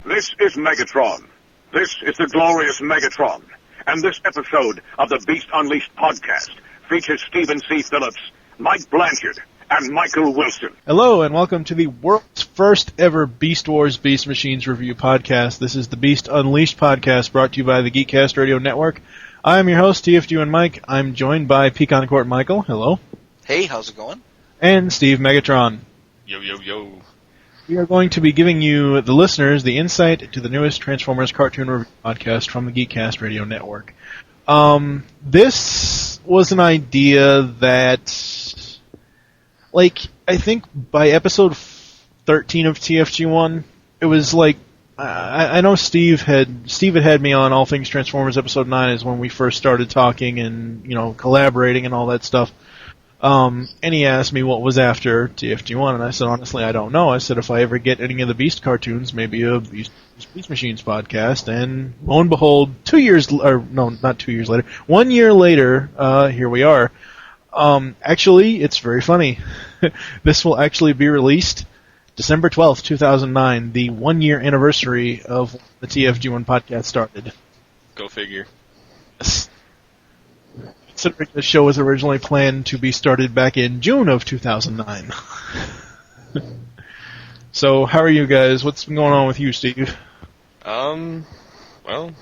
This is Megatron. This is the glorious Megatron. And this episode of the Beast Unleashed podcast features Stephen C. Phillips, Mike Blanchard, and Michael Wilson. Hello, and welcome to the world's first ever Beast Wars Beast Machines review podcast. This is the Beast Unleashed podcast, brought to you by the Geekcast Radio Network. I'm your host, TFG and Mike. I'm joined by Pecan Court Michael. Hello. Hey, how's it going? And Steve Megatron. Yo, yo, yo. We are going to be giving you, the listeners, the insight to the newest Transformers cartoon review podcast from the Geekcast Radio Network. This was an idea that, I think by episode 13 of TFG1, it was like, I know Steve had me on All Things Transformers episode 9 is when we first started talking and, collaborating and all that stuff. And he asked me what was after TFG1, and I said, honestly, I don't know. I said, if I ever get any of the Beast cartoons, maybe a Beast Machines podcast, and lo and behold, 1 year later, here we are. Actually, it's very funny. This will actually be released December 12th, 2009, the 1 year anniversary of the TFG1 podcast started. Go figure. Considering the show was originally planned to be started back in June of 2009. So, how are you guys? What's been going on with you, Steve? Well,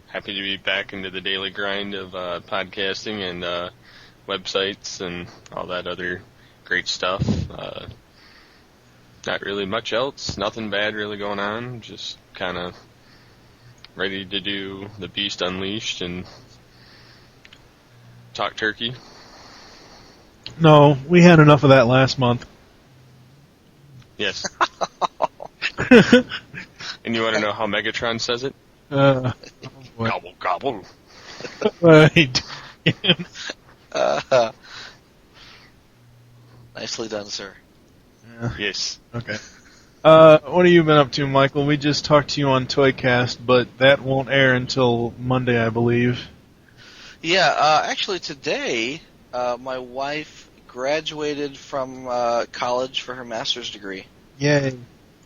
happy to be back into the daily grind of podcasting and websites and all that other great stuff. Not really much else. Nothing bad really going on. Just kind of ready to do the Beast Unleashed and talk turkey. No, we had enough of that last month. Yes. And you want to know how Megatron says it? Gobble, gobble. Right. Nicely done, sir. Yeah. Yes. Okay. What have you been up to, Michael? We just talked to you on Toycast, but that won't air until Monday, I believe. Yeah, actually today, my wife graduated from college for her master's degree. Yay.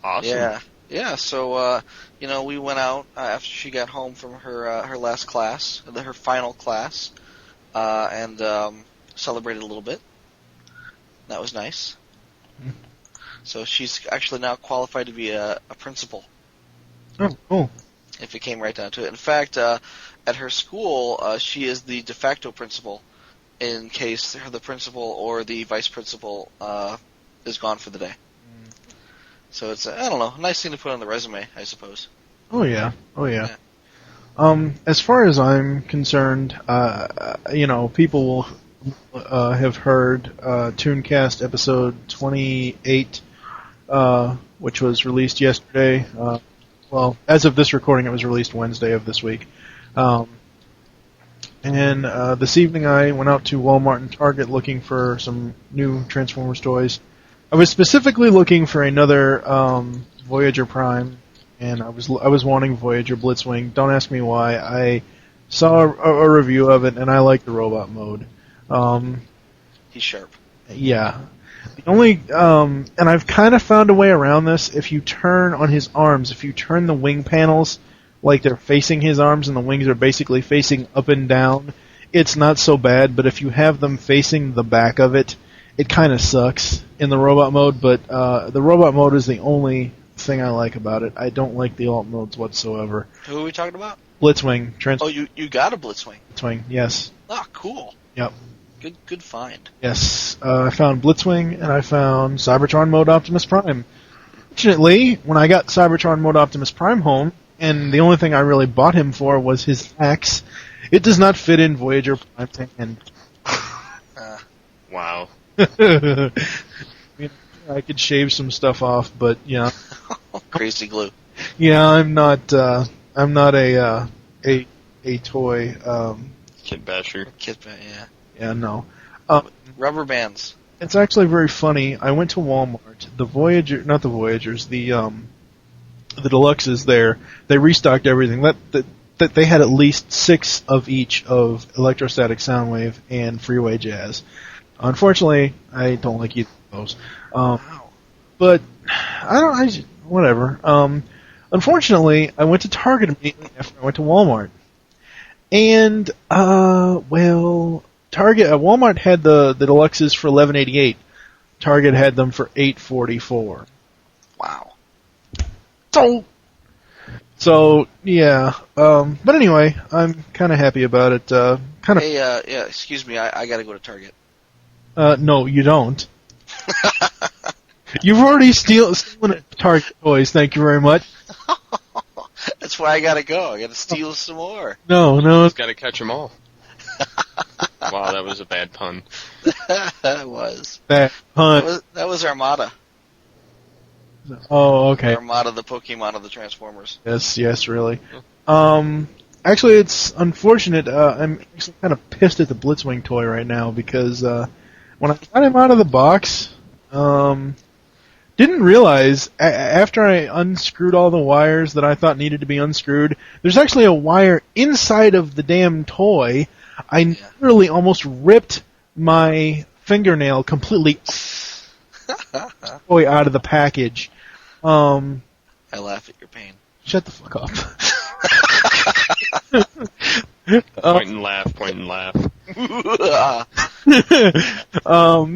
Awesome. Yeah. So, we went out after she got home from her last class, her final class, and celebrated a little bit. That was nice. Mm-hmm. So she's actually now qualified to be a principal. Oh, cool. If it came right down to it. In fact, at her school, she is the de facto principal in case the principal or the vice principal is gone for the day. So it's, I don't know, a nice thing to put on the resume, I suppose. Oh, yeah. As far as I'm concerned, people will have heard Tooncast episode 28, which was released yesterday. Well, as of this recording, it was released Wednesday of this week. And this evening I went out to Walmart and Target looking for some new Transformers toys. I was specifically looking for another Voyager Prime, and I was wanting Voyager Blitzwing. Don't ask me why. I saw a review of it, and I like the robot mode. He's sharp. Yeah. The only, and I've kind of found a way around this. If you turn on his arms, if you turn the wing panels like they're facing his arms and the wings are basically facing up and down, it's not so bad, but if you have them facing the back of it, it kind of sucks in the robot mode, but the robot mode is the only thing I like about it. I don't like the alt modes whatsoever. Who are we talking about? Blitzwing. Oh, you got a Blitzwing. Blitzwing, yes. Ah, cool. Yep. Good find. Yes, I found Blitzwing, and I found Cybertron Mode Optimus Prime. Fortunately, when I got Cybertron Mode Optimus Prime home, and the only thing I really bought him for was his axe, it does not fit in Voyager Prime's hand. Wow. I could shave some stuff off, but yeah. Crazy glue. Yeah, I'm not a toy Kid basher. Yeah. Yeah, no. Rubber bands. It's actually very funny. I went to Walmart. The Deluxes there. They restocked everything. That they had at least 6 of each of Electrostatic Soundwave and Freeway Jazz. Unfortunately, I don't like either of those. But whatever. Unfortunately, I went to Target immediately after I went to Walmart. And, Walmart had the deluxes for $11.88. Target had them for $8.44. Wow. So yeah. But anyway, I'm kind of happy about it. Hey, excuse me, I gotta go to Target. No, you don't. You've already stolen Target toys. Thank you very much. That's why I gotta go. I gotta steal some more. No. Just gotta catch them all. Wow, that was a bad pun. That was. Bad pun. That was Armada. Oh, okay. Armada, the Pokemon of the Transformers. Yes, really. Actually, it's unfortunate. I'm actually kind of pissed at the Blitzwing toy right now because when I got him out of the box, didn't realize after I unscrewed all the wires that I thought needed to be unscrewed, there's actually a wire inside of the damn toy. I literally almost ripped my fingernail completely toy out of the package. I laugh at your pain. Shut the fuck up. Point and laugh.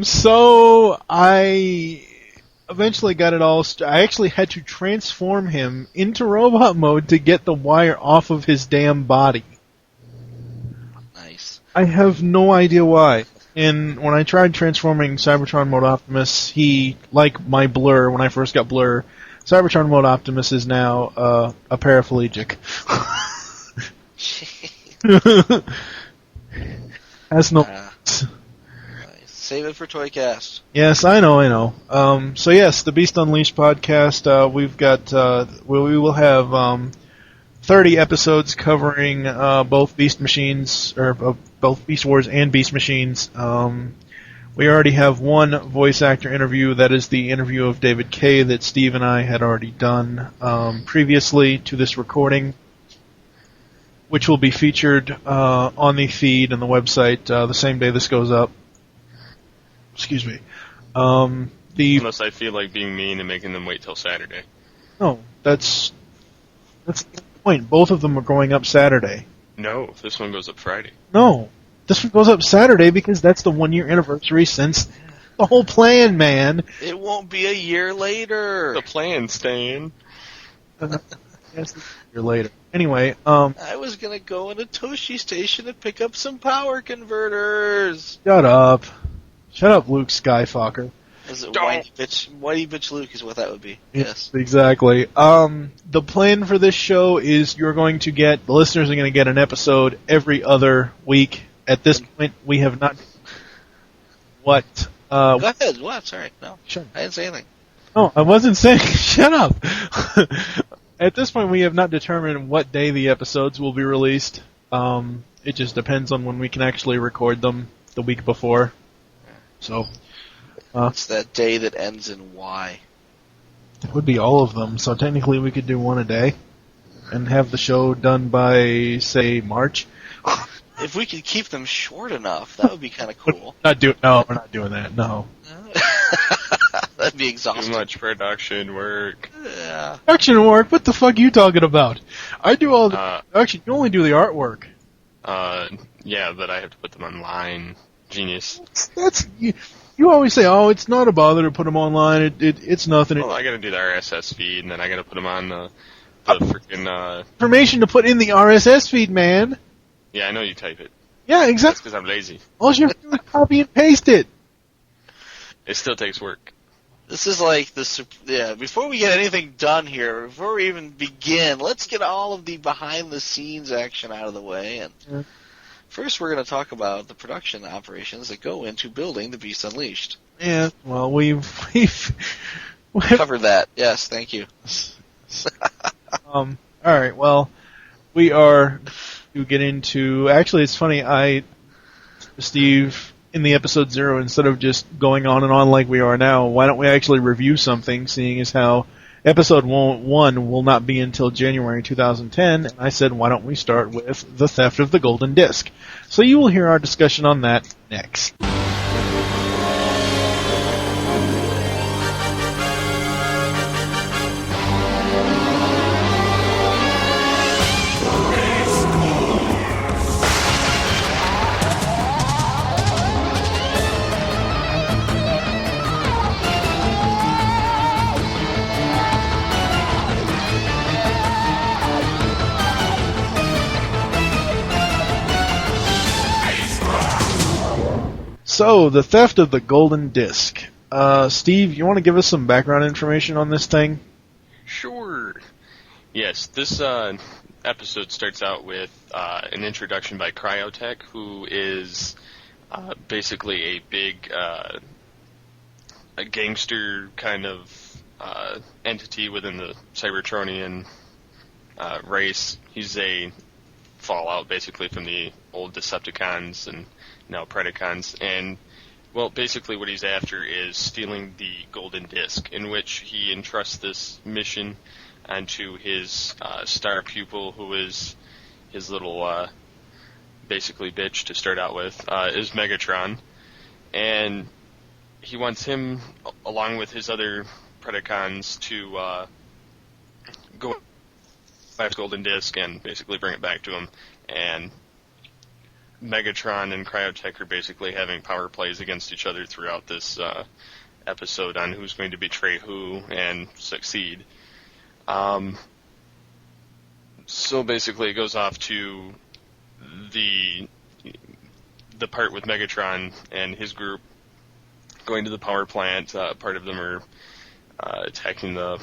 So I eventually got it all. I actually had to transform him into robot mode to get the wire off of his damn body. Nice. I have no idea why. And when I tried transforming Cybertron Mode Optimus, he, like my Blur, when I first got Blur, Cybertron Mode Optimus is now a paraplegic. Has no... Save it for Toycast. Yes, I know. So yes, the Beast Unleashed podcast, we've got, we will have 30 episodes covering both Beast Machines, or both Beast Wars and Beast Machines. We already have one voice actor interview. That is the interview of David Kaye that Steve and I had already done previously to this recording, which will be featured on the feed and the website the same day this goes up. Excuse me. Unless I feel like being mean and making them wait till Saturday. No, that's the point. Both of them are going up Saturday. No, this one goes up Friday. No, this one goes up Saturday because that's the 1 year anniversary since the whole plan, man. It won't be a year later. The plan, Stan. Yes, a year later. Anyway, I was gonna go in a Toshi station and pick up some power converters. Shut up, Luke Skyfucker. Is it whitey bitch Luke is what that would be. Yes, exactly. The plan for this show is the listeners are going to get an episode every other week. At this point, we have not. What? Go ahead. What? Sorry. No. Sure. I didn't say anything. No, I wasn't saying. Shut up. At this point, we have not determined what day the episodes will be released. It just depends on when we can actually record them the week before. So. It's that day that ends in Y. It would be all of them, so technically we could do one a day and have the show done by, say, March. If we could keep them short enough, that would be kind of cool. No, we're not doing that, no. That'd be exhausting. Too much production work. Yeah. Production work? What the fuck are you talking about? I do all the production, you only do the artwork. Yeah, but I have to put them online. Genius. You always say, oh, it's not a bother to put them online, it's nothing. Well, I gotta do the RSS feed, and then I gotta put them on the freaking, information to put in the RSS feed, man. Yeah, I know you type it. Yeah, exactly. That's because I'm lazy. All you have to do is copy and paste it. It still takes work. This is like before we get anything done here, before we even begin, let's get all of the behind-the-scenes action out of the way, and first, we're going to talk about the production operations that go into building the Beast Unleashed. Yeah, well, we've covered that. Yes, thank you. All right, well, we are to get into. Actually, it's funny. Steve, in the episode 0, instead of just going on and on like we are now, why don't we actually review something? Seeing as how episode 1 will not be until January 2010, and I said, why don't we start with the theft of the Golden Disc? So you will hear our discussion on that next. So, the theft of the golden disc. Steve, you want to give us some background information on this thing? Sure. Yes, this episode starts out with an introduction by Cryotech, who is basically a big a gangster kind of entity within the Cybertronian race. He's a fallout basically from the old Decepticons and now Predacons, and well, basically what he's after is stealing the golden disc, in which he entrusts this mission onto his star pupil, who is his little basically bitch to start out with, is Megatron, and he wants him, along with his other Predacons, to go after golden disc and basically bring it back to him. And Megatron and Cryotech are basically having power plays against each other throughout this episode on who's going to betray who and succeed. So basically it goes off to the part with Megatron and his group going to the power plant. Part of them are attacking the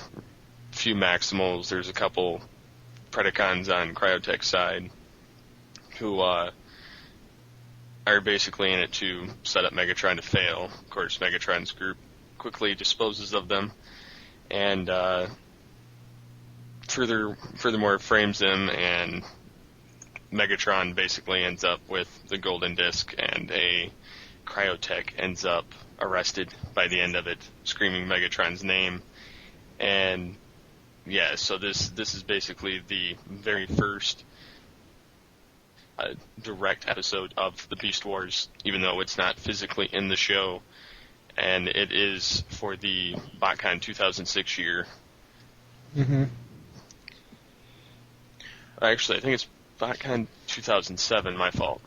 few Maximals. There's a couple Predacons on Cryotech's side who are basically in it to set up Megatron to fail. Of course, Megatron's group quickly disposes of them, and furthermore frames them, and Megatron basically ends up with the golden disc, and a Cryotech ends up arrested by the end of it, screaming Megatron's name. And yeah, so this is basically the very first direct episode of the Beast Wars, even though it's not physically in the show, and it is for the BotCon 2006 year. Mm-hmm. Actually, I think it's BotCon 2007, my fault.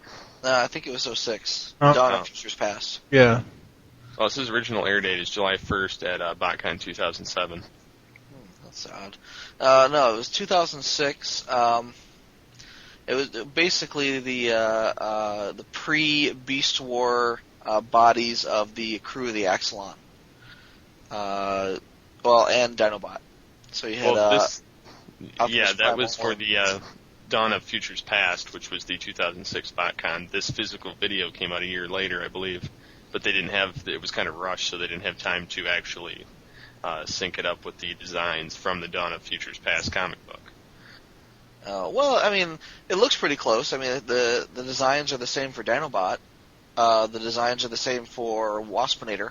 I think it was 06. Oh. Dawn of Futures Past. Yeah. Well, this is original air date is July 1st at BotCon 2007. That's odd. No, it was 2006. It was basically the pre-Beast War bodies of the crew of the Axelon. And Dinobot. So you had that was for the Dawn of Futures Past, which was the 2006 BotCon. This physical video came out a year later, I believe, but they didn't have. It was kind of rushed, so they didn't have time to actually sync it up with the designs from the Dawn of Futures Past comic book. Well, I mean, it looks pretty close. I mean, the designs are the same for Dinobot. The designs are the same for Waspinator,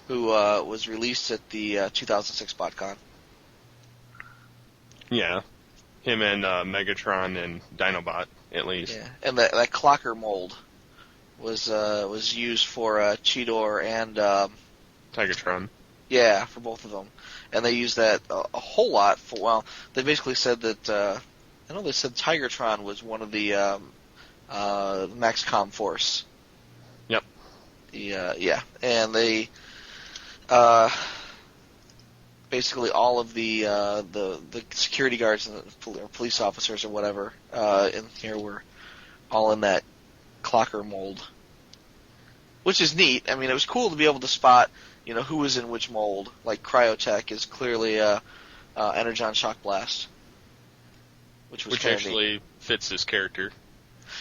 who was released at the 2006 BotCon. Yeah, him and Megatron and Dinobot, at least. Yeah, and that Clocker mold was used for Cheetor and Tigatron. Yeah, for both of them, and they used that a whole lot for. Well, they basically said that. I know they said Tigatron was one of the MaxCom Force. Yep. Yeah, and they basically all of the security guards and the police officers or whatever in here were all in that Clocker mold, which is neat. I mean, it was cool to be able to spot, who was in which mold. Like Cryotech is clearly Energon Shock Blast. Which actually fits his character.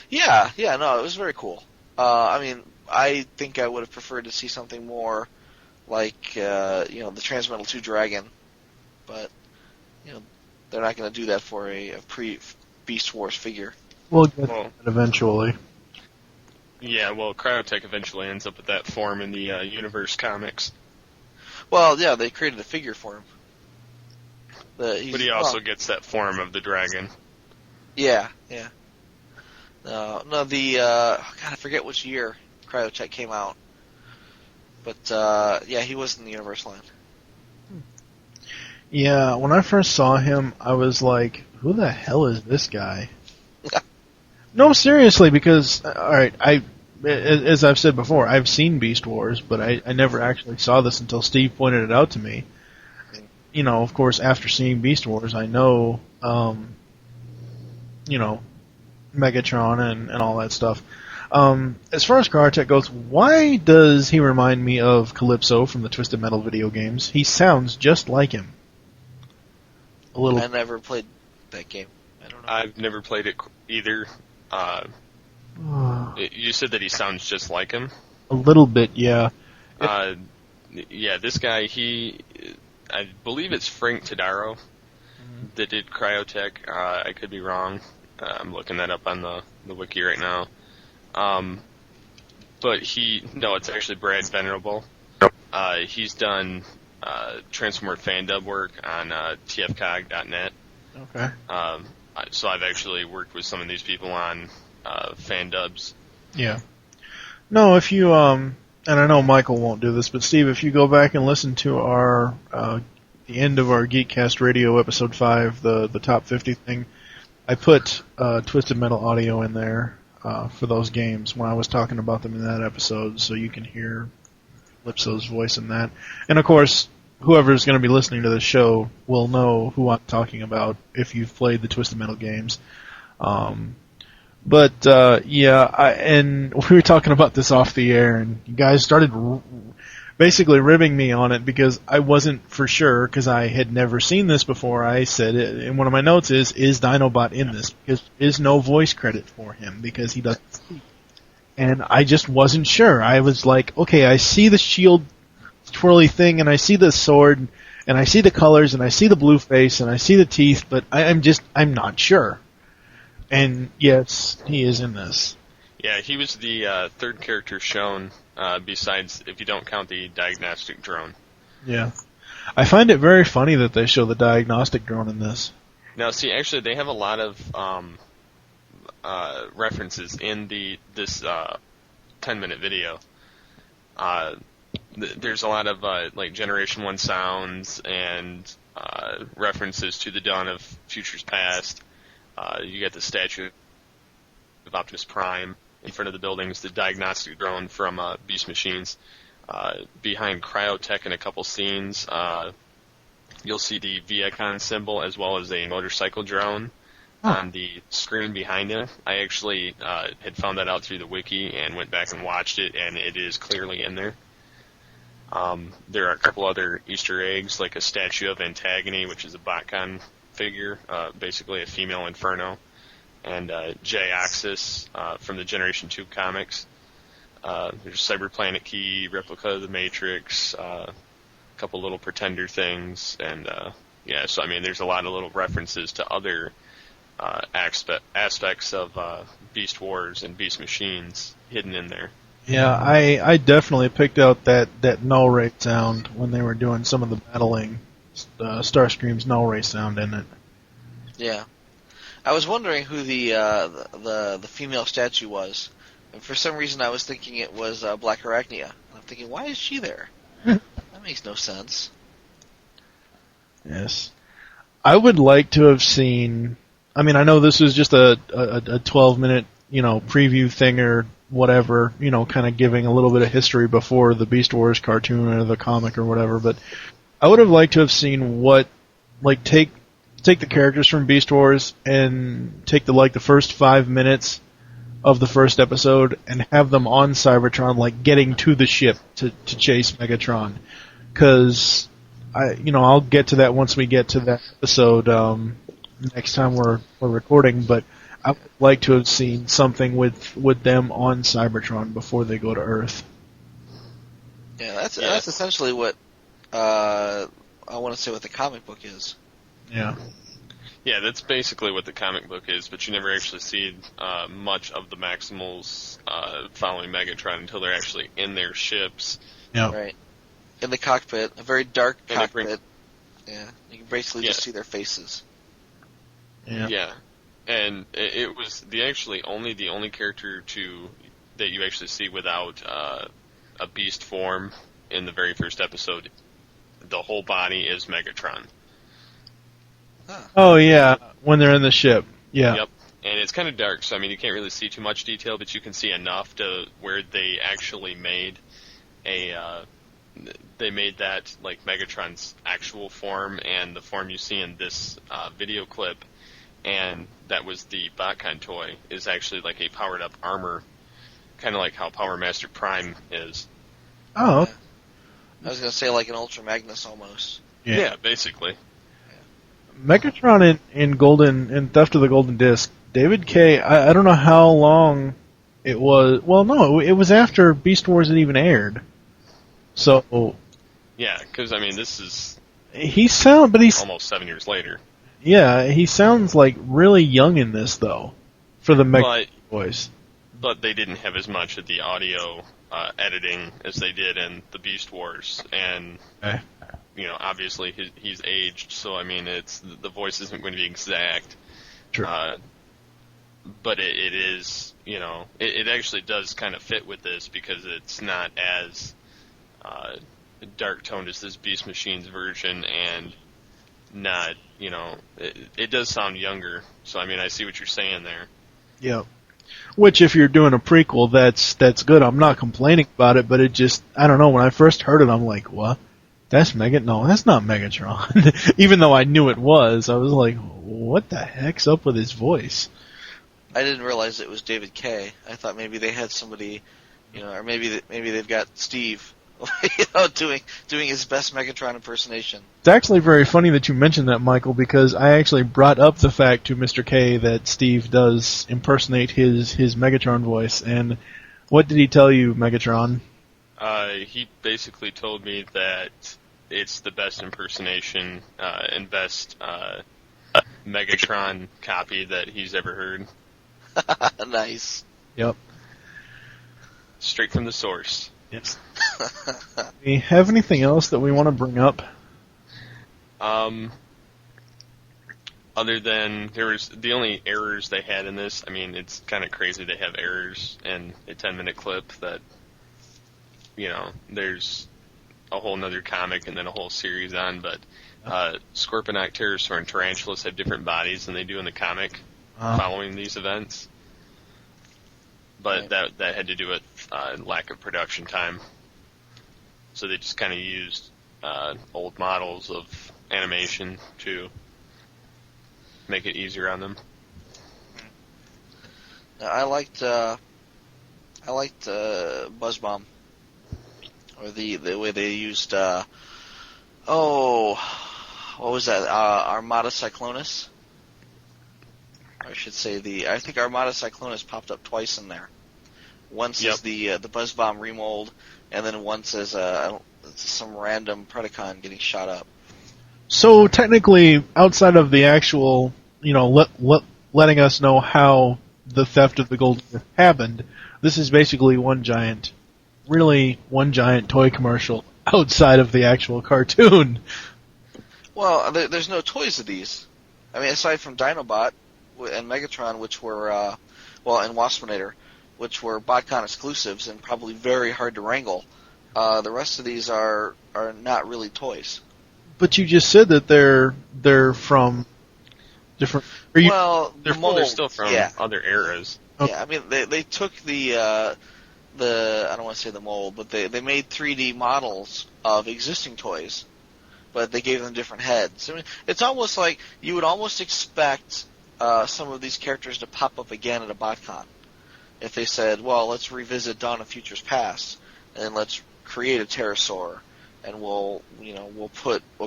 Yeah, no, it was very cool. I mean, I think I would have preferred to see something more like, the Transmetal 2 Dragon, but, they're not going to do that for a pre-Beast Wars figure. We'll get that eventually. Yeah, well, Cryotech eventually ends up with that form in the Universe comics. Well, yeah, they created a figure for him. But he also gets that form of the dragon. Yeah. No, I forget which year Cryotech came out. But, he was in the Universe line. Yeah, when I first saw him, I was like, who the hell is this guy? No, seriously, because, alright, as I've said before, I've seen Beast Wars, but I never actually saw this until Steve pointed it out to me. Of course, after seeing Beast Wars, I know, Megatron and all that stuff. As far as Cryotech goes, why does he remind me of Calypso from the Twisted Metal video games? He sounds just like him. A little. I never played that game. I don't know. I've never played it either. You said that he sounds just like him? A little bit, yeah. Yeah, this guy, I believe it's Frank Tadaro that did Cryotech. I could be wrong. I'm looking that up on the wiki right now. But it's actually Brad Venerable. He's done Transformer fan dub work on tfcog.net. Okay. So I've actually worked with some of these people on fan dubs. Yeah. No, if you and I know Michael won't do this, but Steve, if you go back and listen to our the end of our Geekcast Radio episode 5, the top 50 thing, I put Twisted Metal audio in there for those games when I was talking about them in that episode, so you can hear Calypso's voice in that. And of course, whoever's going to be listening to this show will know who I'm talking about if you've played the Twisted Metal games. And we were talking about this off the air, and you guys started basically ribbing me on it because I wasn't for sure, because I had never seen this before. I said it in one of my notes is Dinobot in this? Because there is no voice credit for him because he doesn't speak. And I just wasn't sure. I was like, okay, I see the shield twirly thing, and I see the sword, and I see the colors, and I see the blue face, and I see the teeth, but I'm not sure. And yes, he is in this. Yeah, he was the third character shown, besides, if you don't count the diagnostic drone. Yeah. I find it very funny that they show the diagnostic drone in this. Now, see, actually, they have a lot of references in this 10-minute video. There's a lot of like Generation 1 sounds and references to the dawn of futures past. You got the statue of Optimus Prime in front of the buildings, the diagnostic drone from Beast Machines. Behind Cryotech in a couple scenes, you'll see the V-Icon symbol as well as a motorcycle drone on the screen behind him. I actually had found that out through the wiki and went back and watched it, and it is clearly in there. There are a couple other Easter eggs, like a statue of Antagony, which is a BotCon figure, basically a female Inferno, and J-Axis from the Generation 2 comics. There's Cyberplanet Key, replica of the Matrix, a couple little Pretender things, and so I mean, there's a lot of little references to other aspects of Beast Wars and Beast Machines hidden in there. Yeah, I definitely picked out that null ray sound when they were doing some of the battling. Starscream's null ray sound in it. Yeah, I was wondering who the female statue was, and for some reason I was thinking it was Black Arachnia. I'm thinking, why is she there? That makes no sense. Yes, I would like to have seen. I mean, I know this was just a 12-minute preview thing or whatever, kind of giving a little bit of history before the Beast Wars cartoon or the comic or whatever, but I would have liked to have seen what, like, take the characters from Beast Wars and take the first 5 minutes of the first episode and have them on Cybertron, like, getting to the ship to chase Megatron. Because, I'll get to that once we get to that episode next time we're recording, but I would like to have seen something with them on Cybertron before they go to Earth. Yeah, that's essentially what I want to say what the comic book is. Yeah. Yeah, that's basically what the comic book is, but you never actually see much of the Maximals following Megatron until they're actually in their ships. Yeah. Right. In the cockpit, a very dark cockpit. Yeah, you can basically just see their faces. Yeah. Yeah. And it was the only character that you actually see without a beast form in the very first episode. The whole body is Megatron. Huh. Oh yeah, when they're in the ship. Yeah. Yep. And it's kind of dark, so I mean you can't really see too much detail, but you can see enough to where they actually made they made that like Megatron's actual form and the form you see in this video clip. And that was the BotCon toy, is actually like a powered-up armor kind of like how Power Master Prime is. Oh, I was gonna say like an Ultra Magnus almost. Yeah, basically. Megatron in Theft of the Golden Disc. David Kaye. I don't know how long it was. Well, no, it was after Beast Wars had even aired. So. Yeah, because I mean, this is. He's almost 7 years later. Yeah, he sounds like really young in this though, for the Megatron voice. But they didn't have as much of the audio editing as they did in the Beast Wars, and obviously he's aged, so I mean, the voice isn't going to be exact. True. But it is, it actually does kind of fit with this because it's not as dark toned as this Beast Machines version, and not, it does sound younger. So I mean, I see what you're saying there. Yeah. Which, if you're doing a prequel, that's good. I'm not complaining about it, but it just, I don't know, when I first heard it, I'm like, what? That's No, that's not Megatron. Even though I knew it was, I was like, what the heck's up with his voice? I didn't realize it was David Kaye. I thought maybe they had somebody, or maybe they've got Steve, doing his best Megatron impersonation. It's actually very funny that you mentioned that, Michael, because I actually brought up the fact to Mr. Kaye that Steve does impersonate his Megatron voice, and what did he tell you, Megatron? He basically told me that it's the best impersonation and best Megatron copy that he's ever heard. Nice. Yep. Straight from the source. Yes. We have anything else that we want to bring up? Other than the only errors they had in this, I mean, it's kind of crazy they have errors in a 10-minute clip that, there's a whole nother comic and then a whole series on, but Scorponok, Pterosaur, and Tarantulas have different bodies than they do in the comic following these events. But that had to do with lack of production time. So they just kind of used old models of animation to make it easier on them. Now, I liked Buzzbomb, or the way they used what was that, Armada Cyclonus? I should say I think Armada Cyclonus popped up twice in there. Once as the Buzzbomb remold, and then once as some random Predacon getting shot up. So technically, outside of the actual, letting us know how the theft of the Golden Disc happened, this is basically one giant toy commercial outside of the actual cartoon. Well, there's no toys of these. I mean, aside from Dinobot and Megatron, which were, and Waspinator, which were BotCon exclusives and probably very hard to wrangle. The rest of these are not really toys. But you just said that they're from different. The mold, they're still from other eras. Okay. Yeah, I mean they took the I don't want to say the mold, but they made 3D models of existing toys, but they gave them different heads. I mean, it's almost like you would almost expect some of these characters to pop up again at a BotCon. If they said, well, let's revisit Dawn of Futures Past, and let's create a Pterosaur, and we'll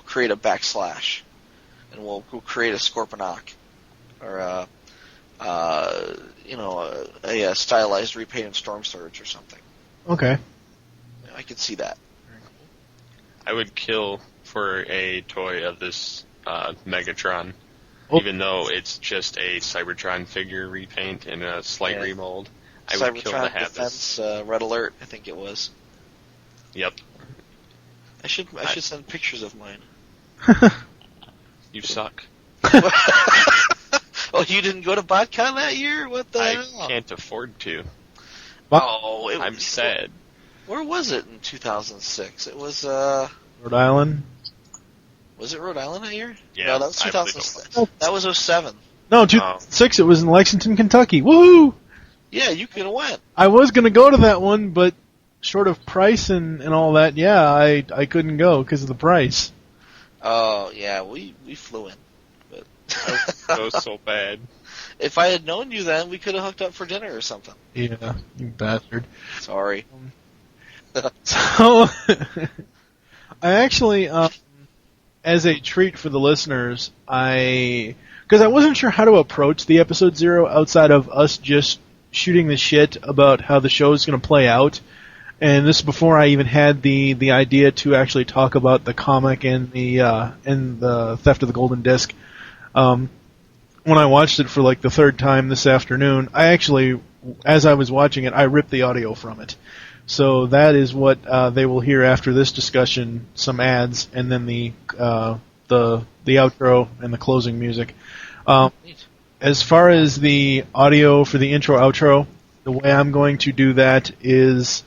create a Backslash, and we'll create a Scorponok, or a stylized repainted Storm Surge or something. Okay. I could see that. I would kill for a toy of this Megatron, even though it's just a Cybertron figure repaint and a slight remold. I would kill to have Defense, this. Red Alert, I think it was. Yep. I should send pictures of mine. You suck. Oh, you didn't go to BotCon that year? What the hell? I can't afford to. I'm sad. Where was it in 2006? It was Rhode Island. Was it Rhode Island that year? Yeah, no, that was 2006. That was 07. No, 2006. It was in Lexington, Kentucky. Woohoo! Yeah, you could have went. I was going to go to that one, but short of price and all that, I couldn't go because of the price. Oh, yeah, we flew in. But that was so bad. If I had known you then, we could have hooked up for dinner or something. Yeah, you bastard. Sorry. So, I actually, as a treat for the listeners, because I wasn't sure how to approach the episode 0 outside of us just shooting the shit about how the show is going to play out. And this is before I even had the idea to actually talk about the comic and the Theft of the Golden Disc. When I watched it for like the third time this afternoon, I actually, as I was watching it, I ripped the audio from it. So that is what they will hear after this discussion: some ads, and then the outro and the closing music. As far as the audio for the intro outro, the way I'm going to do that is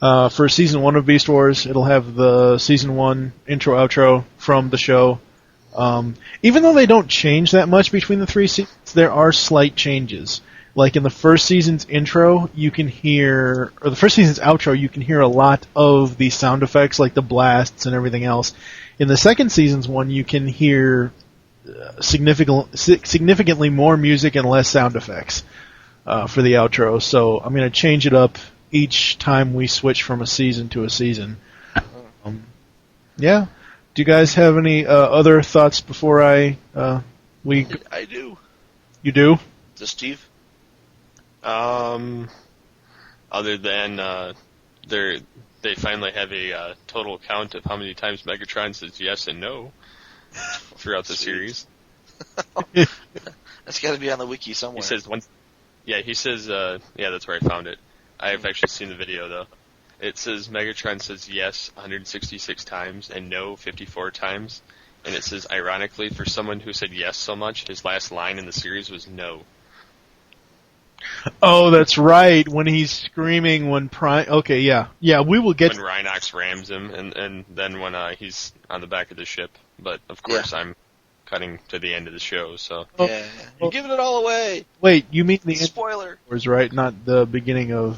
for season 1 of Beast Wars, it'll have the season 1 intro outro from the show. Even though they don't change that much between the 3 seasons, there are slight changes. Like in the first season's intro, you can hear, or the first season's outro, you can hear a lot of the sound effects, like the blasts and everything else. In the second season's one, you can hear significantly more music and less sound effects for the outro. So I'm going to change it up each time we switch from a season to a season. Yeah. Do you guys have any other thoughts before I do. You do? Does Steve? Other than they finally have a total count of how many times Megatron says yes and no throughout the series. That's got to be on the wiki somewhere. He says once. Yeah, he says. Yeah, that's where I found it. I have actually seen the video though. It says Megatron says yes 166 times and no 54 times, and it says ironically for someone who said yes so much, his last line in the series was no. Oh, that's right. When he's screaming when Prime... Okay, yeah. Yeah, we will get... When Rhinox rams him, and then when he's on the back of the ship. But, of course, I'm cutting to the end of the show, so... Yeah, you're giving it all away! Wait, you mean the... Spoiler! Wars, right? Not the beginning of...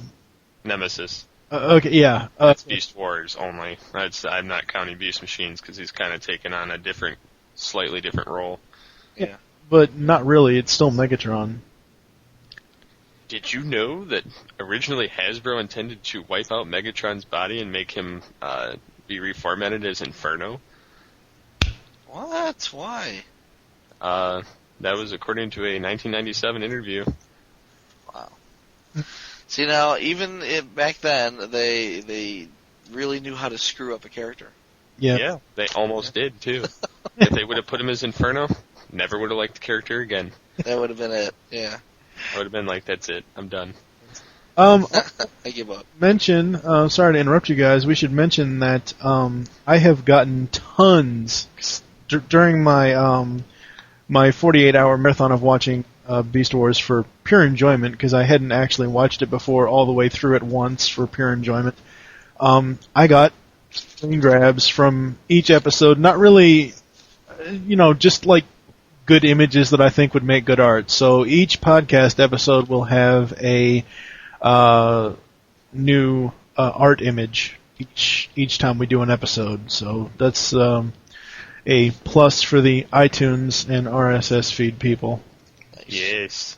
Nemesis. Okay, yeah. That's Beast Wars only. I'm not counting Beast Machines, because he's kind of taken on a slightly different role. Yeah. But not really, it's still Megatron. Did you know that originally Hasbro intended to wipe out Megatron's body and make him be reformatted as Inferno? What? Why? That was according to a 1997 interview. Wow. See, now, even back then, they really knew how to screw up a character. Yeah, they almost did, too. If they would have put him as Inferno, never would have liked the character again. That would have been it, yeah. I would have been like, that's it, I'm done. I give up. Sorry to interrupt you guys, we should mention that I have gotten tons, during my my 48-hour marathon of watching Beast Wars for pure enjoyment, because I hadn't actually watched it before all the way through at once for pure enjoyment. I got screen grabs from each episode, not really, just like good images that I think would make good art. So each podcast episode will have a new art image each time we do an episode. So that's a plus for the iTunes and RSS feed people. Yes.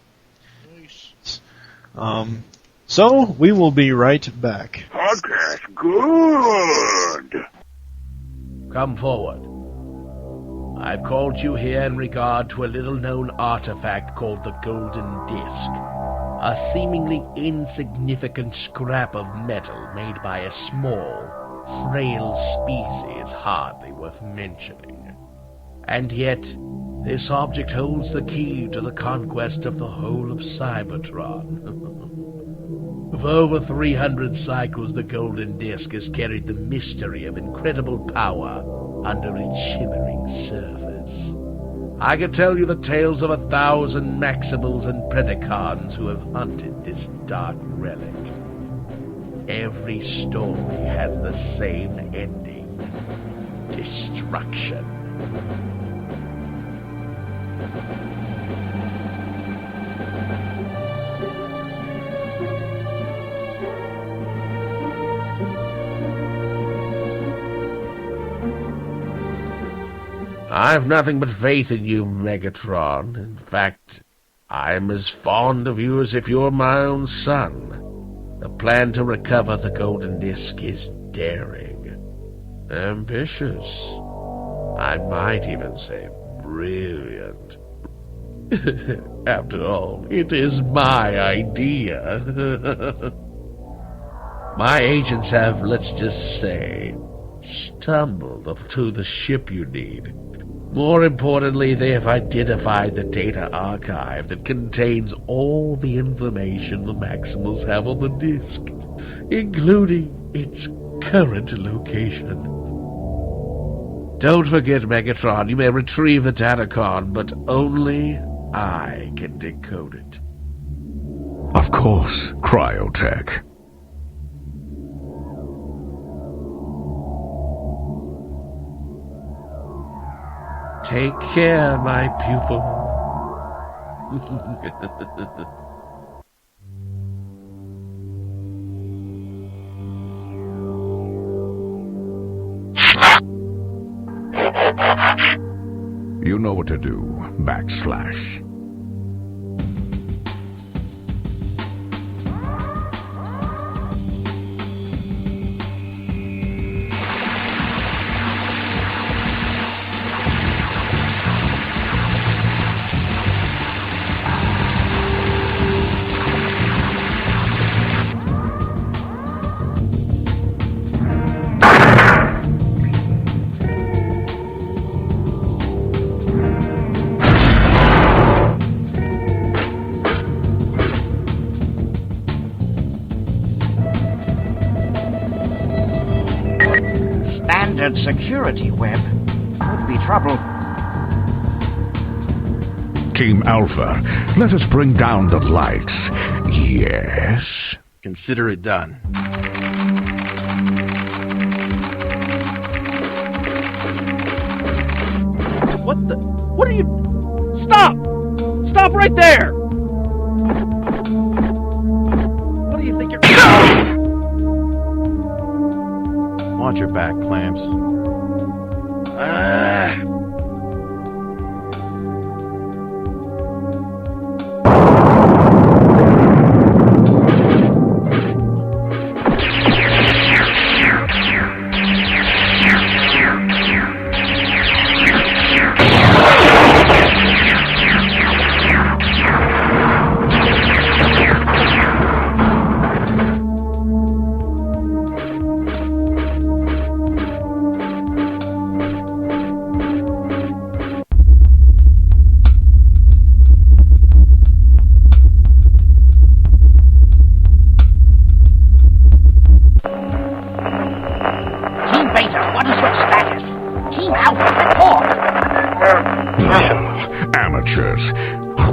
So we will be right back. Podcast good. Come forward. I've called you here in regard to a little-known artifact called the Golden Disc, a seemingly insignificant scrap of metal made by a small, frail species hardly worth mentioning. And yet, this object holds the key to the conquest of the whole of Cybertron. For over 300 cycles, the Golden Disc has carried the mystery of incredible power under its shimmering surface. I could tell you the tales of 1,000 Maximals and Predacons who have hunted this dark relic. Every story has the same ending: destruction. I've nothing but faith in you, Megatron. In fact, I'm as fond of you as if you're my own son. The plan to recover the golden disc is daring, ambitious. I might even say brilliant. After all, it is my idea. My agents have, let's just say, stumbled up to the ship you need. More importantly, they have identified the data archive that contains all the information the Maximals have on the disk, including its current location. Don't forget, Megatron, you may retrieve the datacon, but only I can decode it. Of course, Cryotech. Take care, my pupil. You know what to do, /. Security web. Could be trouble. Team Alpha, let us bring down the lights. Yes? Consider it done. What are you... Stop! Stop right there! What do you think you're... Watch your back, Clamps.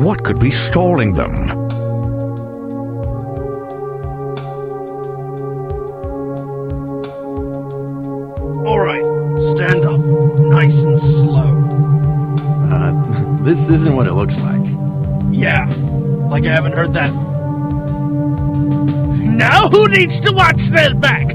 What could be stalling them? All right, stand up, nice and slow. This isn't what it looks like. Yeah, like I haven't heard that. Now who needs to watch their back?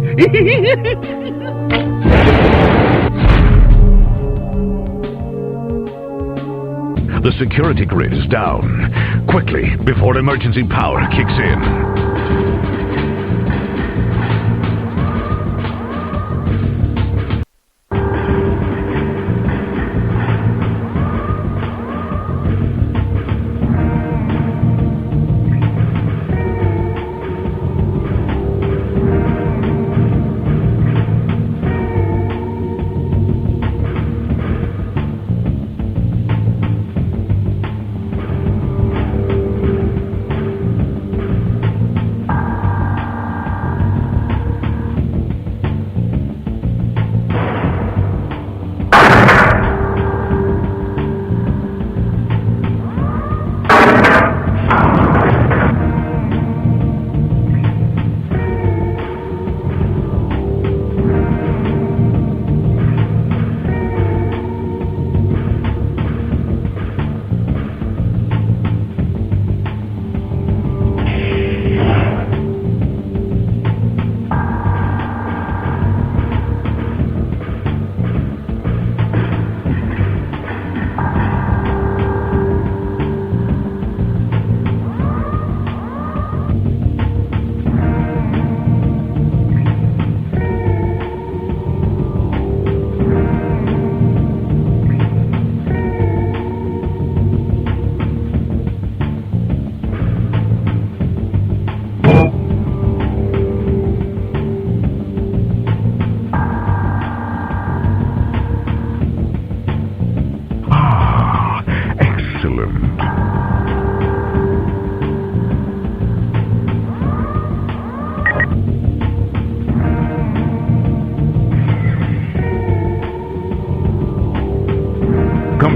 The security grid is down. Quickly, before emergency power kicks in.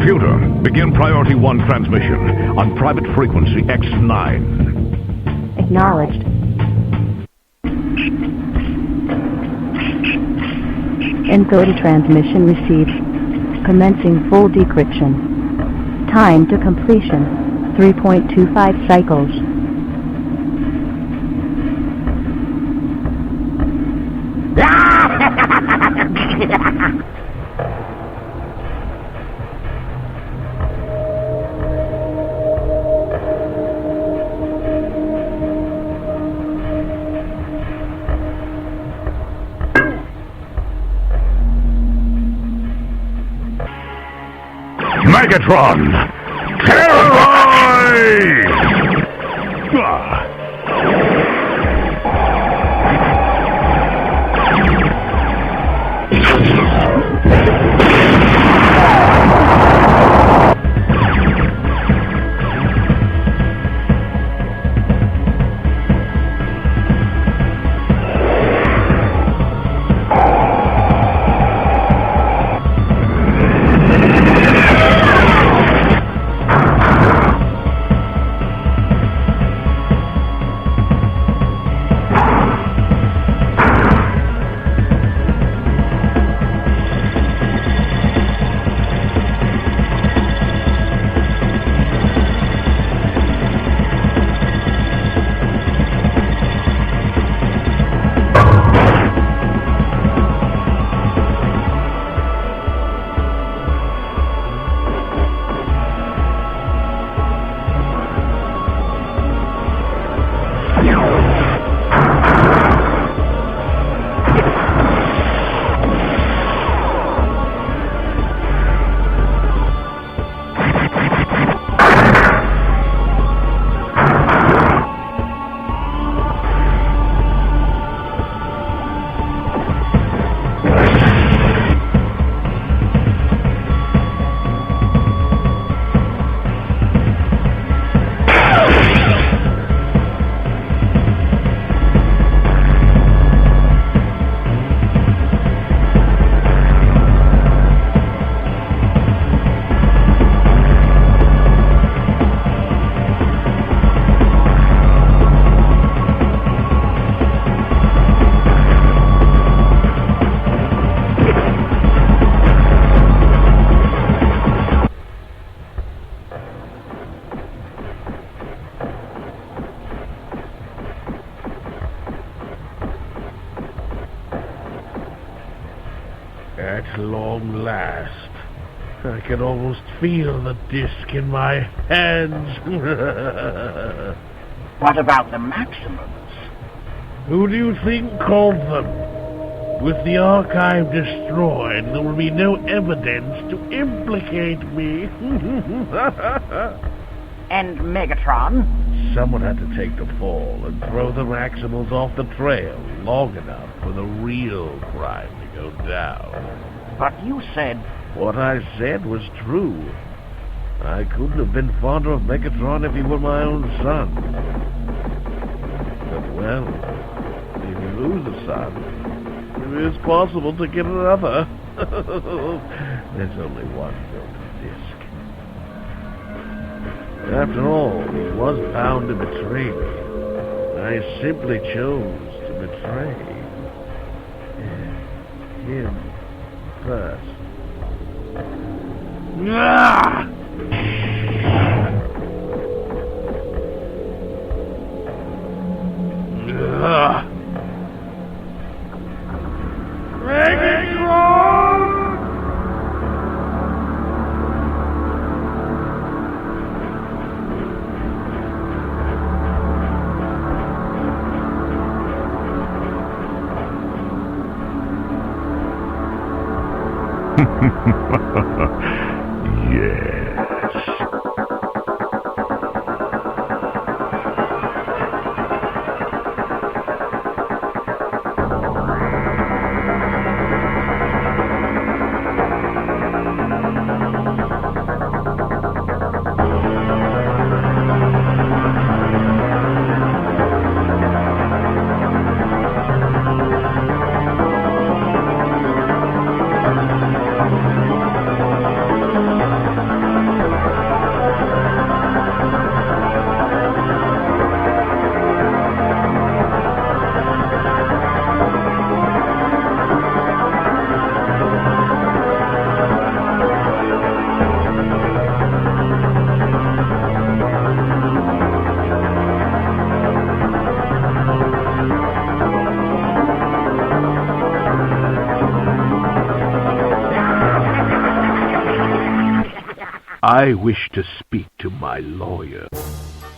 Computer, begin Priority 1 transmission on private frequency X9. Acknowledged. Info to transmission received. Commencing full decryption. Time to completion, 3.25 cycles. Megatron! Terrorize! At long last, I can almost feel the disc in my hands. What about the Maximums? Who do you think called them? With the archive destroyed, there will be no evidence to implicate me. And Megatron? Someone had to take the fall and throw the Maximals off the trail long enough for the real crime to go down. But you said... What I said was true. I couldn't have been fonder of Megatron if he were my own son. But, well, if you lose a son, it is possible to get another. There's only one filter disc. After all, he was bound to betray me. I simply chose to betray him first. Ah! Yes. I wish to speak to my lawyer.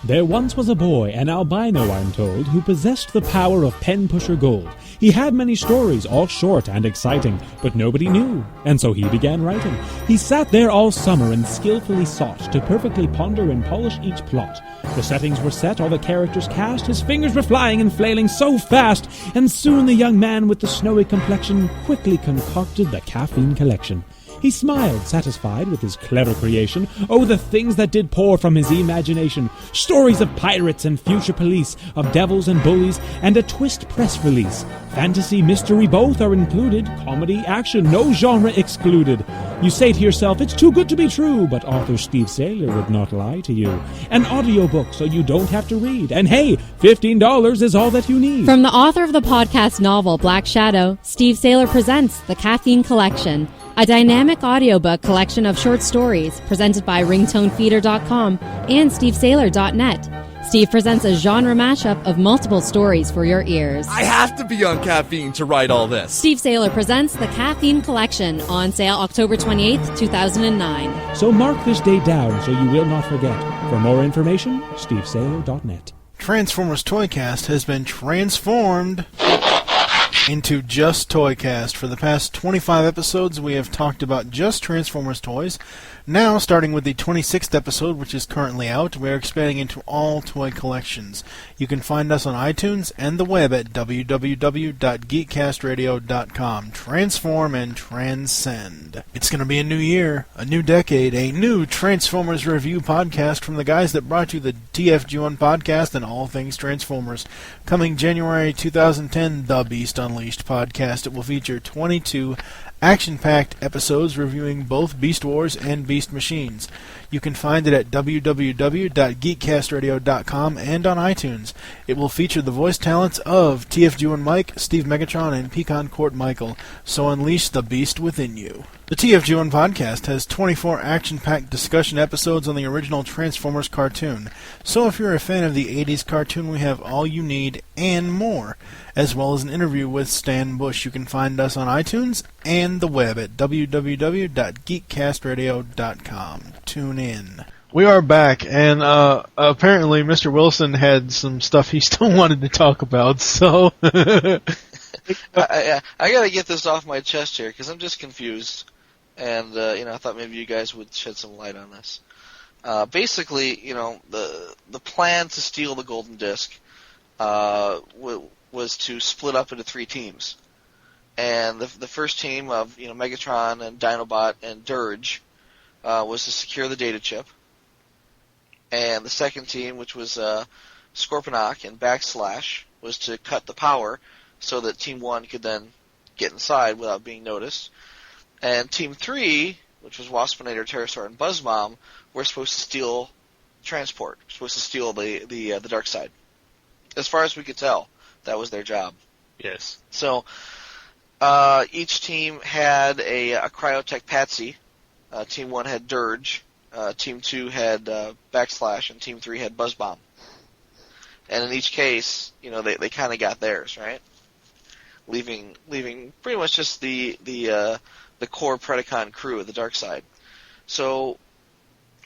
There once was a boy, an albino I'm told, who possessed the power of pen-pusher gold. He had many stories, all short and exciting, but nobody knew, and so he began writing. He sat there all summer and skillfully sought to perfectly ponder and polish each plot. The settings were set, all the characters cast, his fingers were flying and flailing so fast, and soon the young man with the snowy complexion quickly concocted the caffeine collection. He smiled, satisfied with his clever creation. Oh, the things that did pour from his imagination. Stories of pirates and future police, of devils and bullies, and a twist press release. Fantasy, mystery, both are included. Comedy, action, no genre excluded. You say to yourself, it's too good to be true, but author Steve Saylor would not lie to you. An audiobook so you don't have to read. And hey, $15 is all that you need. From the author of the podcast novel Black Shadow, Steve Saylor presents The Caffeine Collection, a dynamic audiobook collection of short stories presented by ringtonefeeder.com and stevesaylor.net. Steve presents a genre mashup of multiple stories for your ears. I have to be on caffeine to write all this. Steve Saylor presents The Caffeine Collection, on sale October 28th, 2009. So mark this date down so you will not forget. For more information, stevesaylor.net. Transformers Toycast has been transformed into just Toycast. For the past 25 episodes, we have talked about just Transformers toys. Now, starting with the 26th episode, which is currently out, we are expanding into all toy collections. You can find us on iTunes and the web at www.geekcastradio.com. Transform and transcend. It's going to be a new year, a new decade, a new Transformers review podcast from the guys that brought you the TFG1 podcast and all things Transformers. Coming January 2010, The Beast Unleashed podcast. It will feature 22 action-packed episodes reviewing both Beast Wars and Beast Machines. You can find it at www.geekcastradio.com and on iTunes. It will feature the voice talents of TFG1 Mike, Steve Megatron, and Pecan Court Michael, so unleash the beast within you. The TFG1 podcast has 24 action-packed discussion episodes on the original Transformers cartoon, so if you're a fan of the 80s cartoon, we have all you need and more, as well as an interview with Stan Bush. You can find us on iTunes and the web at www.geekcastradio.com. Tune in. We are back, and apparently Mr. Wilson had some stuff he still wanted to talk about, so... I gotta get this off my chest here, because I'm just confused. And, I thought maybe you guys would shed some light on this. Basically, the plan to steal the Golden Disc was to split up into 3 teams. And the first team of, Megatron and Dinobot and Dirge was to secure the data chip. And the second team, which was Scorponok and Backslash, was to cut the power so that Team 1 could then get inside without being noticed. And Team 3, which was Waspinator, Pterosaur, and Buzzbomb, were supposed to steal transport, supposed to steal the dark side. As far as we could tell, that was their job. Yes. So each team had a Cryotech Patsy. Team 1 had Dirge. Team 2 had Backslash, and Team 3 had Buzzbomb. And in each case, they kind of got theirs, right? Leaving pretty much just the core Predacon crew of the dark side. So,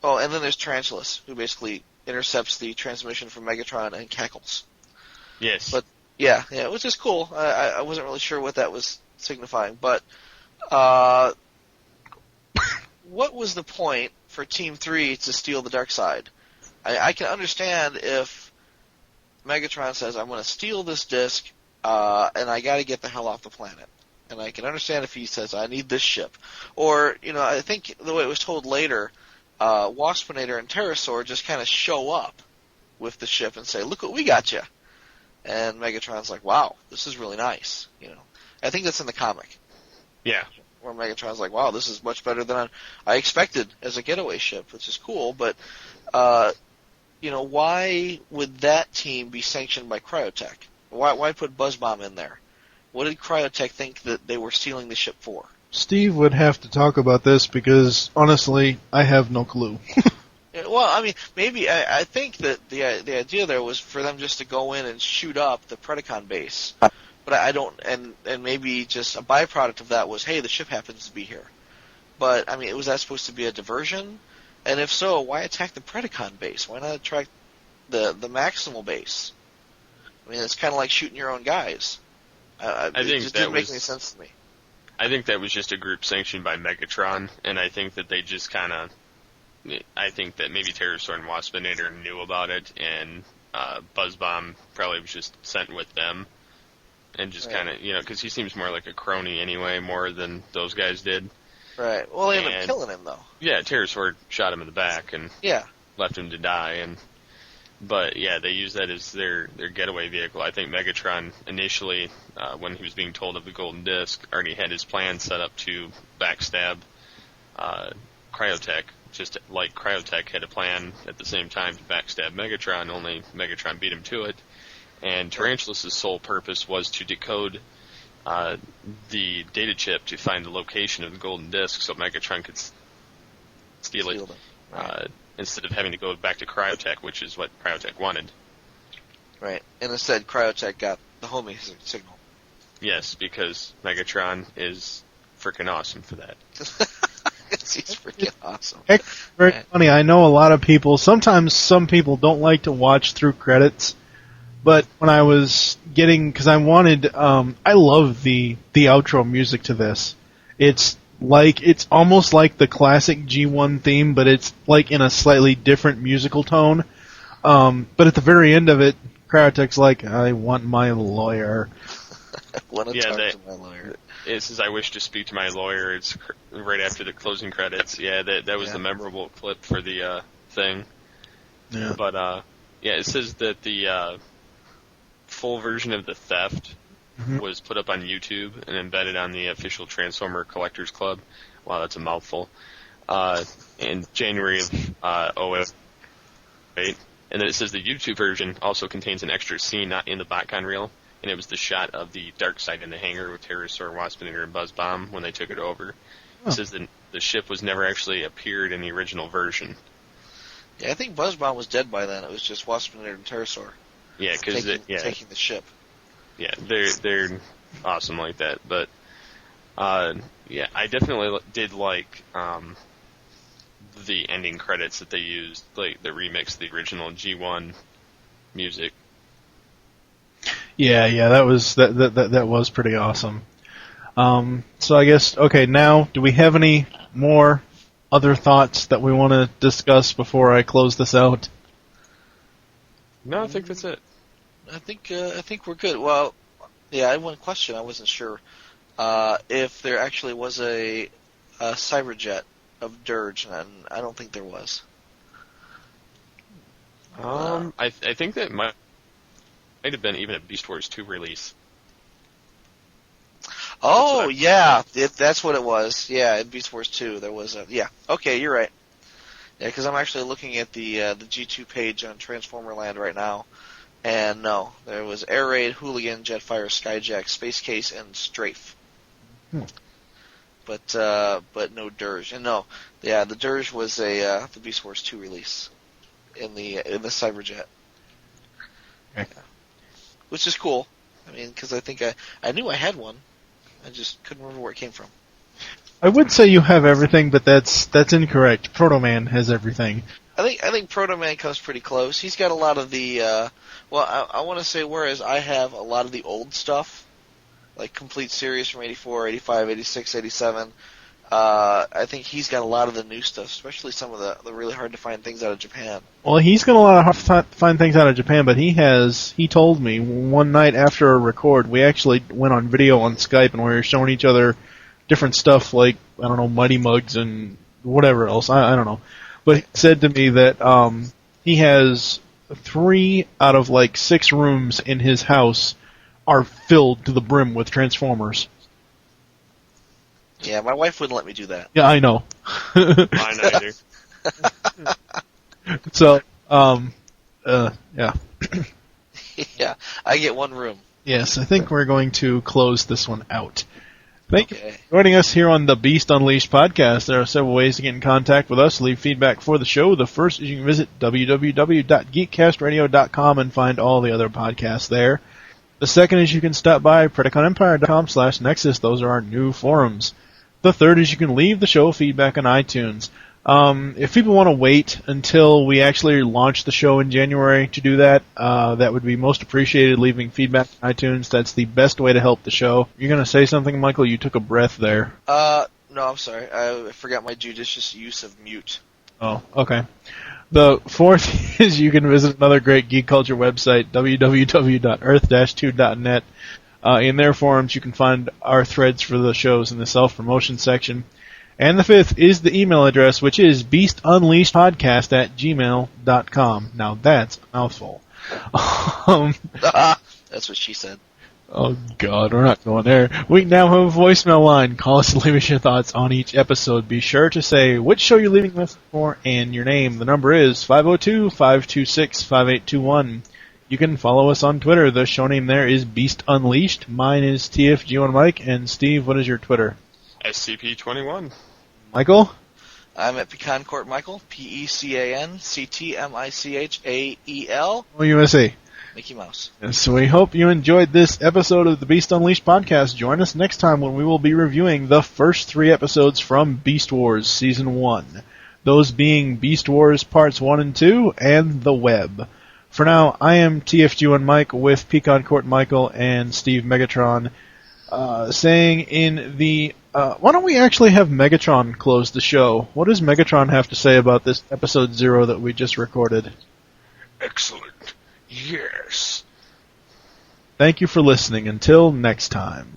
and then there's Tarantulas, who basically intercepts the transmission from Megatron and cackles. Yes. But yeah, which is cool. I wasn't really sure what that was signifying, but what was the point for Team 3 to steal the dark side? I can understand if Megatron says, I'm going to steal this disc, and I got to get the hell off the planet. And I can understand if he says, I need this ship. Or, I think the way it was told later, Waspinator and Pterosaur just kind of show up with the ship and say, look what we got you. And Megatron's like, wow, this is really nice. I think that's in the comic. Yeah. Where Megatron's like, wow, this is much better than I expected as a getaway ship, which is cool. But, why would that team be sanctioned by Cryotech? Why put Buzzbomb in there? What did Cryotech think that they were stealing the ship for? Steve would have to talk about this because, honestly, I have no clue. Well, maybe I think that the idea there was for them just to go in and shoot up the Predacon base. But I don't, and maybe just a byproduct of that was, hey, the ship happens to be here. But, was that supposed to be a diversion? And if so, why attack the Predacon base? Why not attack the Maximal base? I mean, it's kind of like shooting your own guys. I think it just didn't make any sense to me. I think that was just a group sanctioned by Megatron, and I think that they just kind of... I think that maybe Pterosaur and Waspinator knew about it, and Buzzbomb probably was just sent with them, and just kind of, because he seems more like a crony anyway, more than those guys did. Right. Well, they ended up killing him, though. Yeah, Pterosaur shot him in the back and left him to die, But yeah, they used that as their getaway vehicle. I think Megatron initially, when he was being told of the Golden Disc, already had his plan set up to backstab Cryotech, just like Cryotech had a plan at the same time to backstab Megatron, only Megatron beat him to it. And Tarantulas' sole purpose was to decode the data chip to find the location of the Golden Disc so Megatron could steal it. Instead of having to go back to Cryotech, which is what Cryotech wanted. Right. And instead, Cryotech got the homing signal. Yes, because Megatron is freaking awesome for that. He's freaking awesome. It's very funny. I know a lot of people, sometimes some people don't like to watch through credits, but when I was because I wanted, I love the outro music to this. It's almost like the classic G1 theme, but it's like in a slightly different musical tone. But at the very end of it, Cryotech's like, I want my lawyer. I want to talk to my lawyer. It says, I wish to speak to my lawyer. It's right after the closing credits. Yeah, that was the memorable clip for the thing. Yeah. But, it says that the full version of the theft was put up on YouTube and embedded on the official Transformer Collectors Club. Wow, that's a mouthful. In January of 2008. And then it says the YouTube version also contains an extra scene not in the BotCon reel, and it was the shot of the dark side in the hangar with Pterosaur, Waspinator, and Buzzbomb when they took it over. It says the ship was never actually appeared in the original version. Yeah, I think Buzzbomb was dead by then. It was just Waspinator and Pterosaur. Yeah, because taking the ship. Yeah, they're awesome like that. But I definitely did like the ending credits that they used, like the remix of the original G1 music. Yeah, that was pretty awesome. So I guess now do we have any more other thoughts that we want to discuss before I close this out? No, I think that's it. I think we're good. Well, yeah, I had one question. I wasn't sure if there actually was a Cyberjet of Dirge, and I don't think there was. I think that might have been even a Beast Wars 2 release. Oh, yeah, that's what it was. Yeah, in Beast Wars 2, there was a... Yeah, okay, you're right. Yeah, because I'm actually looking at the G2 page on Transformer Land right now, and no, there was Air Raid, Hooligan, Jetfire, Skyjack, Space Case, and Strafe. But no Dirge. And no, yeah, the Dirge was the Beast Wars 2 release in the Cyberjet. Okay. Yeah. Which is cool. I mean, because I think I knew I had one. I just couldn't remember where it came from. I would say you have everything, but that's incorrect. Proto Man has everything. I think Proto Man comes pretty close. He's got a lot of the I want to say whereas I have a lot of the old stuff, like complete series from 84, 85, 86, 87. I think he's got a lot of the new stuff, especially some of the really hard to find things out of Japan. Well, he's got a lot of hard to find things out of Japan, but he told me one night after a record, we actually went on video on Skype and we were showing each other different stuff like, I don't know, Mighty Mugs and whatever else, I don't know. But he said to me that he has 3 out of 6 rooms in his house are filled to the brim with Transformers. Yeah, my wife wouldn't let me do that. Yeah, I know. Mine either. So, yeah. Yeah, I get 1 room. Yes, I think we're going to close this one out. Thank you for joining us here on the Beast Unleashed podcast. There are several ways to get in contact with us, leave feedback for the show. The first is you can visit www.geekcastradio.com and find all the other podcasts there. The second is you can stop by PredaconEmpire.com/Nexus. Those are our new forums. The third is you can leave the show feedback on iTunes. If people want to wait until we actually launch the show in January to do that, that would be most appreciated. Leaving feedback on iTunes, that's the best way to help the show. You're going to say something, Michael? You took a breath there. No, I'm sorry. I forgot my judicious use of mute. Oh, okay. The fourth is you can visit another great geek culture website, www.earth-2.net. In their forums, you can find our threads for the shows in the self-promotion section. And the fifth is the email address, which is beastunleashedpodcast@gmail.com. Now that's a mouthful. That's what she said. Oh, God, we're not going there. We now have a voicemail line. Call us and leave us your thoughts on each episode. Be sure to say which show you're leaving a message for and your name. The number is 502-526-5821. You can follow us on Twitter. The show name there is Beast Unleashed. Mine is TFG1 Mike. And Steve, what is your Twitter? SCP-21. Michael? I'm at Pecan Court Michael, PECANCTMICHAEL. Oh, USA. Mickey Mouse. And so we hope you enjoyed this episode of the Beast Unleashed podcast. Join us next time when we will be reviewing the first 3 episodes from Beast Wars Season 1. Those being Beast Wars Parts 1 and 2 and The Web. For now, I am TFG1 Mike with Pecan Court Michael and Steve Megatron, saying in the... why don't we actually have Megatron close the show? What does Megatron have to say about this episode 0 that we just recorded? Excellent. Yes. Thank you for listening. Until next time.